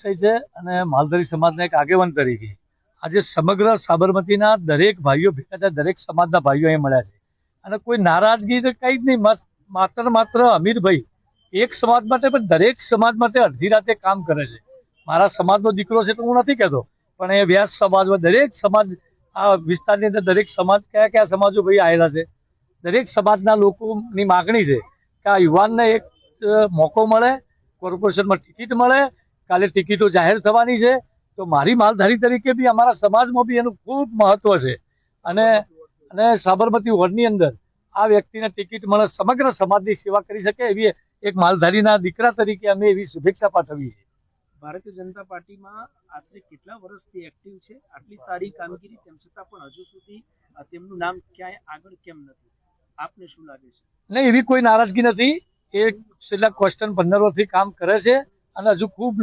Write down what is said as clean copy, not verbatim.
વિષય છે અને માલધારી સમાજના એક આગેવાન તરીકે આજે સમગ્ર સાબરમતીના દરેક ભાઈઓ ભેગા થયા, દરેક સમાજના ભાઈઓ અહીં મળ્યા છે અને કોઈ નારાજગી તો કઈ જ નહીં. માત્ર ને માત્ર અમીરભાઈ એક સમાજ માટે પણ દરેક સમાજ માટે અડધી રાતે કામ કરે છે. મારા સમાજનો દીકરો છે તો હું નથી કહેતો, પણ એ વ્યાસ સમાજમાં દરેક સમાજ, આ વિસ્તારની અંદર દરેક સમાજ, કયા કયા સમાજો ભાઈ આવેલા છે, દરેક સમાજના લોકોની માગણી છે કે આ યુવાનને એક મોકો મળે, કોર્પોરેશનમાં ટિકિટ મળે. કાલે ટિકિટો જાહેર થવાની છે, તો મારી માલધારી તરીકે બી અમારા સમાજમાં બી એનું ખૂબ મહત્વ છે અને અને સાબરમતી વોર્ડની અંદર આ વ્યક્તિને ટિકિટ મળે, સમગ્ર સમાજની સેવા કરી શકે એવી એક માલધારીના દીકરા તરીકે અમે એવી શુભેચ્છા પાઠવીએ છીએ. ભારતીય જનતા પાર્ટીમાં આશરે કેટલા વર્ષથી એક્ટિવ છે? આટલી સારી કામગીરી તેમ છતાં પણ હજુ સુધી તેમનું નામ ક્યાંય આગળ કેમ નથી? આપને શું લાગે છે? નહીં, એવી કોઈ નારાજગી નથી. એ છેલ્લા ક્વેશ્ચન 15 વર્ષથી કામ કરે છે અને હજુ ખૂબ